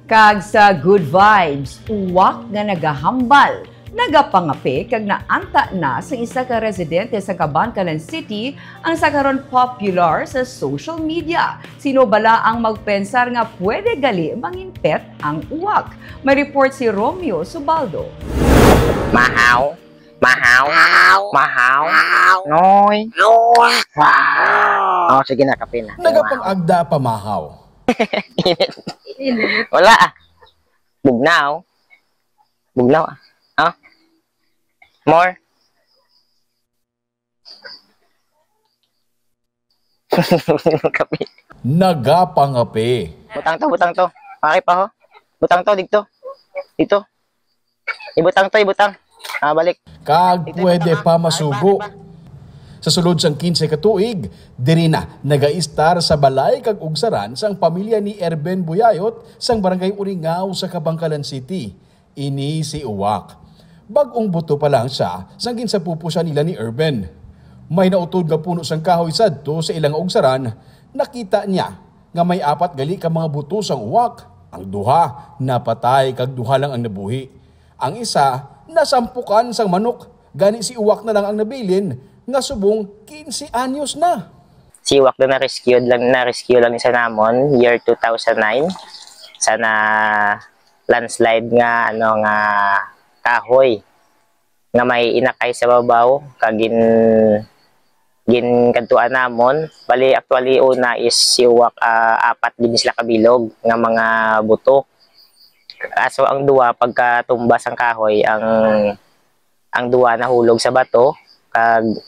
Kag sa good vibes, uwak nga nagahambal, nagapangapi kag naanta na sa isa ka residente sa Cabancalan City ang sakaron popular sa social media. Sino bala ang magpensar nga pwede gali manginpet ang uwak? May report si Romeo Subaldo. Mahaw, mahaw, mahaw, noy. Oh, sige na, kape na. Nagapang-agda pa mahaw. Wala ah. Bugnaw. Bugnaw ah. Ah? More? Kape. Nagapangapi. Butang to. Paki pa ho. Butang to, dito. Dito. Ibutang to, ibutang. Ah, balik. Kag pwede pa masugo. Sa sulod sang 15 ka tuig, diri na nagaistar sa balay kag ugsaran sang pamilya ni Erben Buyayot sang barangay Uringaw sa Cabancalan City. Ini si Uwak. Bagong buto pa lang siya sang ginsapupo siya nila ni Erben. May nautod nga puno sang kahoy sadto sa ilang ugsaran, nakita niya nga may 4 gali ka mga buto sang Uwak. Ang duha napatay kag duha lang ang nabuhi. Ang isa nasampukan sang manok. Gani si Uwak na lang ang nabilin nga subong 15 anyos na. Si Uwak na na-rescue lang ni sa namon year 2009 sa na landslide nga kahoy nga may inakay sa babaw kagin kadtuan namon. Bali actually una is si Uwak 4 din sila kabilog nga mga buto. Kaso ang duwa pagkatumbas ang kahoy ang duwa nahulog sa bato kag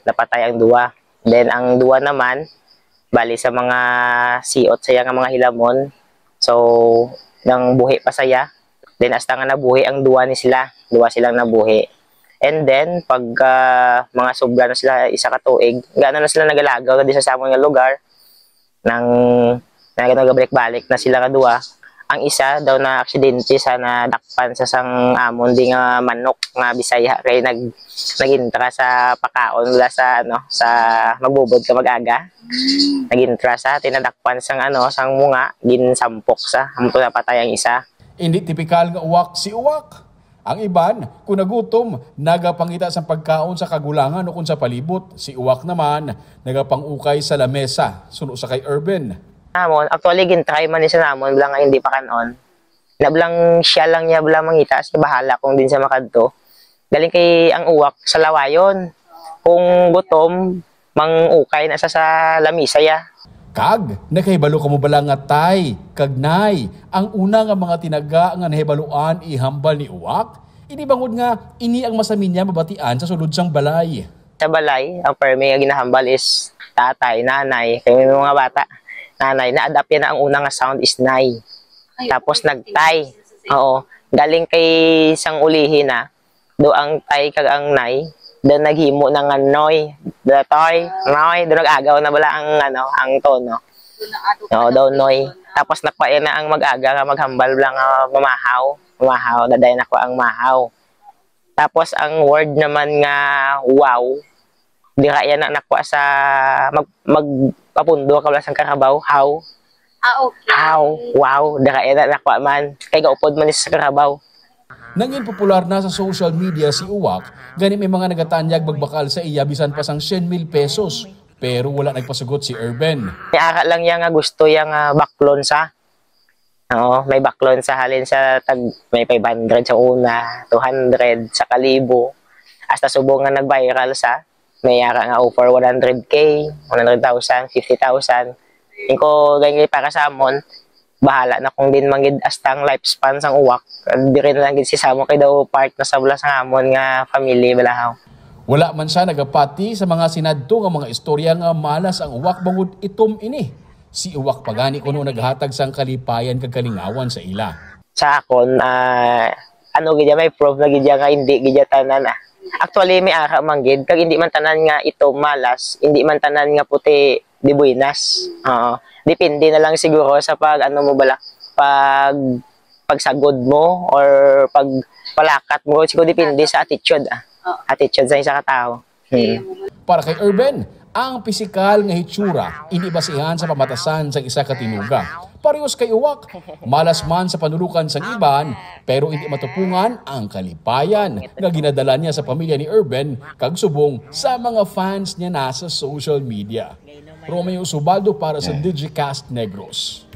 napatay ang duwa. Then ang duwa naman bali sa mga siot saya nga mga hilamon. So nang buhi pa saya. Then hasta nga nabuhi ang duwa ni sila. Duwa silang nabuhi. And then pag mga sobra na sila isa ka tuig, gaano na sila nagalagaw di sa samong nga lugar nang nagabalik-balik na sila kaduwa. Ang isa daw na aksidente sa nadakpan sa sang amon di nga manok nga Bisaya kay nagintra sa pakaon mula sa sa magbubod ka mag-aga. Nagintra sa tinadakpan sang sang munga ginsampok sa amto napatay ang isa. Hindi tipikal nga Uwak si Uwak. Ang iban, kung nagutom, nagapangita sa pagkaon sa kagulangan o kung sa palibot. Si Uwak naman, nagapangukay sa lamesa, suno sa kay Erben. Namon, actually gintry man ni sa namon bilang hindi pa kanon. Nablang siya lang niya bilang mangita sa bahala kung din sa makadto. Galing kay ang Uwak sa lawayon. Kung gutom, mangukay na sa lamisa ya. Kag, nakahibalo ka mo bala nga tay, kag nay, ang una nga mga tinaga nga nahibaluan ihambal ni Uwak, inibangod nga ini ang masamin niya mabatian sa sulod sang balay. Sa balay, ang permi nga ginahambal is tatay, nanay, kay may mga bata. Nanay, na-adapt yan na ang unang sound is nay. Tapos nagtay. Oo. Galing kay sang ulihin na. Do ang tay kag ang nay. Do naghimo ng noy. Do toy, noy. Do nag-agaw na bala ang tono. Oo, do noy. Tapos nakuha na ang mag-aga nga maghambal lang mamahaw. Mamahaw. Daday na ko ang mahaw. Tapos ang word naman nga wow. Dira yan na nakuha sa magpapundo ka wala sang karabaw, how? Okay. How? Wow, dira yan na nakuha man. Kay gaupod man sa karabaw. Nangin popular na sa social media si Uwak, gani may mga nagatanyag magbakal sa iya bisan pa sang 100,000 pesos. Pero wala nagpasagot si Erben. May ara lang yan nga gusto yang baklon sa. Oo, may baklon sa halin sa may 500 sa una, 200 sa kalibo. Hasta subong nga nag-viral sa. May yara nga offer 100K, 100,000, 50,000. Inko ganyan para sa amon, bahala na kung din mangid astang lifespan sang Uwak. Di rin lang gid si Samo kay daw part na sa bula sang amon nga family balahaw. Wala man siya nagapati sa mga sinadto nga mga istorya nga malas ang Uwak bangod itom ini. Si Uwak pagani kuno naghatag sang kalipayan kag kalingawan sa ila. Sa akon, gidya may proof na gidya nga hindi gidya tanan Actually, may ara manggid. Kag hindi man tanan nga ito malas, hindi man tanan nga puti di buenas. Depende na lang siguro sa mo bala, pagsagod mo or pagpalakat mo. Siguro depende sa attitude. Attitude sa isa ka tao. Para kay Erben, ang pisikal nga hitsura, hindi basihan sa pamatasan sa isa ka tinuga. parehos kay uwak. Malas man sa panulukan sang iban, pero hindi matupungan ang kalipayan nga ginadala niya sa pamilya ni Erben kag subong sa mga fans niya na sa social media. Romeo Subaldo para sa Digicast Negros.